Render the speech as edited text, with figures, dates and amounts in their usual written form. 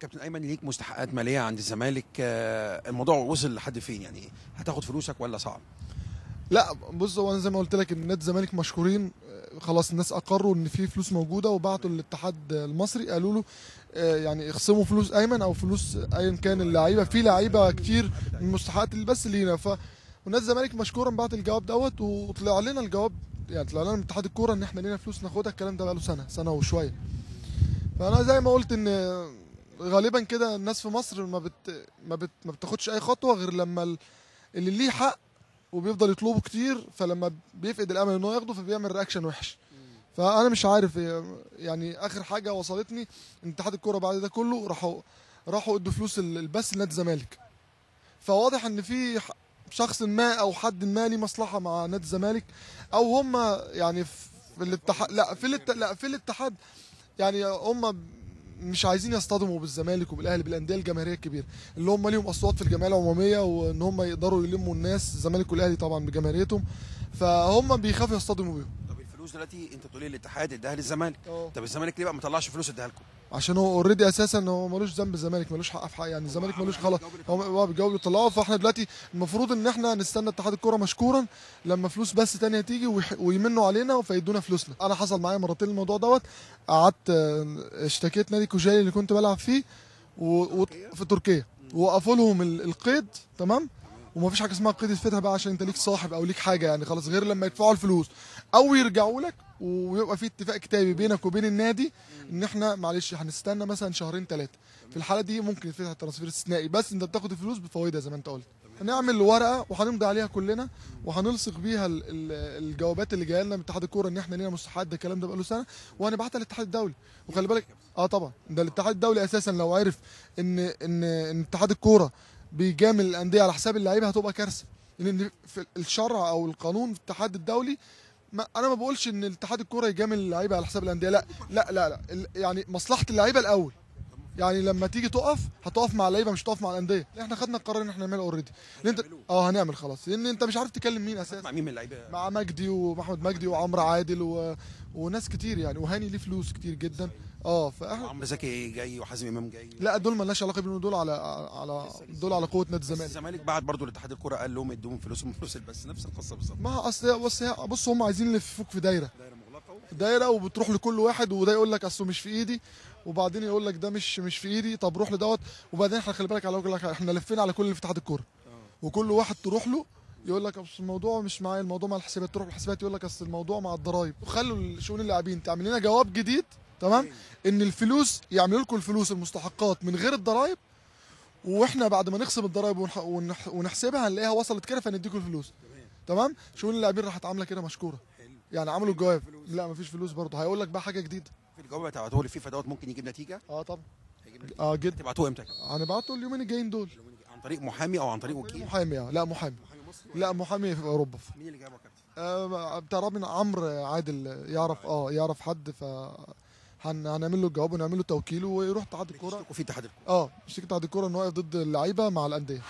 كابتن ايمن ليك مستحقات ماليه عند الزمالك، الموضوع وصل لحد فين؟ يعني هتاخد فلوسك ولا صعب؟ لا بص، هو انا زي ما قلت لك ان نادي الزمالك مشكورين. خلاص الناس اقروا ان في فلوس موجوده، وبعتوا للاتحاد المصري قالوا له يعني اخصموا فلوس ايمن او فلوس ايا كان اللعيبه، في لعيبه كتير من المستحقات اللي بس لينا. ونادي الزمالك مشكورا بعت الجواب دوت، وطلع لنا الجواب، يعني طلع لنا من اتحاد الكوره ان احنا لينا فلوس ناخدها. الكلام ده بقاله سنه وشويه. فانا زي ما قلت ان غالبا كده الناس في مصر ما بتاخدش اي خطوه غير لما اللي ليه حق وبيفضل يطلبه كتير، فلما بيفقد الامل ان هو ياخده فبيعمل رياكشن وحش. فانا مش عارف يعني اخر حاجه وصلتني ان اتحاد الكوره بعد ده كله راحوا ادوا فلوس البث لنادي الزمالك. فواضح ان في شخص ما او حد ما ليه مصلحه مع نادي الزمالك، او هم يعني في الاتحاد، لا في الاتحاد، يعني هم مش عايزين يصطدموا بالزمالك وبالاهلي، بالانديه الجماهيريه الكبيره اللي هم ليهم اصوات في الجمعيه العموميه، وان هم يقدروا يلموا الناس، الزمالك والاهلي طبعا بجماهيريتهم، فهم بيخافوا يصطدموا بيهم. طب الفلوس دلوقتي انت بتقول لي الاتحاد اداها للزمالك، اه طب الزمالك ليه بقى ما طلعش فلوس اداها لكم؟ عشان هو اوريدي اساسا هو ملوش ذنب، الزمالك ملوش حق في حق، يعني الزمالك ملوش خلاص، هو بيجاوب يطلعه. فاحنا دلوقتي المفروض ان احنا نستنى اتحاد الكوره مشكورا لما فلوس بس تانية تيجي ويمنوا علينا فيدونا فلوسنا. انا حصل معايا مرتين الموضوع دوت، قعدت اشتكيت نادي كوجالي اللي كنت بلعب فيه في تركيا، ووقفوا لهم القيد، تمام، ومفيش حاجه اسمها قيد الفتح بقى عشان انت ليك صاحب او ليك حاجه، يعني خلاص غير لما يدفعوا الفلوس او يرجعوا لك ويبقى في اتفاق كتابي بينك وبين النادي ان احنا معلش هنستنى مثلا شهرين ثلاثه. في الحاله دي ممكن يتفتح الترانسفير استثنائي، بس انت بتاخد الفلوس بفوائدها زي ما انت قلت. هنعمل ورقه وهنمضي عليها كلنا، وهنلصق بيها الجوابات اللي جايه لنا من اتحاد الكوره ان احنا لينا مستحقات، ده الكلام ده بقاله سنه، وهنبعتها للاتحاد الدولي. وخلي بالك طبعا ده الاتحاد الدولي اساسا لو عرف ان اتحاد الكوره بيجامل الانديه على حساب اللعيبه هتبقى كارثه، لان في الشرع او القانون في الاتحاد الدولي انا ما بقولش ان الاتحاد الكوره يجامل اللعيبه على حساب الانديه، لا لا لا لا، يعني مصلحه اللعيبه الاول، يعني لما تيجي تقف هتقف مع اللعيبه مش هتقف مع الانديه. احنا خدنا القرار ان احنا نعمله اوريدي، لان انت هنعمل خلاص، لان انت مش عارف تكلم مين اساسا. مع مين من اللعيبه؟ مع مجدي ومحمد مجدي وعمرو عادل وناس كتير يعني، وهاني ليه فلوس كتير جدا. فاحنا عمرو زكي جاي وحازم امام جاي. لا دول مالناش علاقه بيهم، دول على قوه نادي الزمالك. الزمالك بعت برضه لاتحاد الكوره قال لهم ادوهم فلوسهم فلوس البث، نفس القصه بالظبط. ما اصل بص هم عايزين يلفوك في دايره مغلقه، دايره، وبتروح لكل واحد، وده يقول لك اصله مش في ايدي، وبعدين يقول لك ده مش في ايدي، طب روح لدوت، وبعدين احنا خلي بالك على وجه لك احنا لفينا على كل اللي في اتحاد الكوره، وكل واحد تروح له يقول لك اصل الموضوع مش معايا، الموضوع مع الحسابات، تروح الحسابات يقول لك اصل الموضوع مع الضرايب. وخلوا شؤون اللاعبين تعمل لنا جواب جديد، تمام، ان الفلوس يعملوا لكم الفلوس المستحقات من غير الضرايب، واحنا بعد ما نخصم الضرايب ونحسبها هنلاقيها وصلت كده فنديكم الفلوس، تمام. شؤون اللاعبين راحت عامله كده مشكوره، يعني عملوا الجواب. لا مفيش فلوس برضه، هيقول لك بقى حاجه جديده. في الجواب هتبعتوه لي فيفا دوت ممكن يجيب نتيجه؟ طبعا. جدا. هتبعتوه امتى؟ هنبعته اليومين الجايين دول. عن طريق محامي او عن طريق وكيل؟ محامي لا محامي. لا محامي في اوروبا. مين اللي جابه يا كابتن؟ بتاع ربنا عمرو عادل يعرف حد، هنعمل له الجواب ونعمل له توكيل ويروح اتحاد الكوره. في اتحاد الكوره اشتكي اتحاد الكوره ان هو واقف ضد اللعيبه مع الانديه.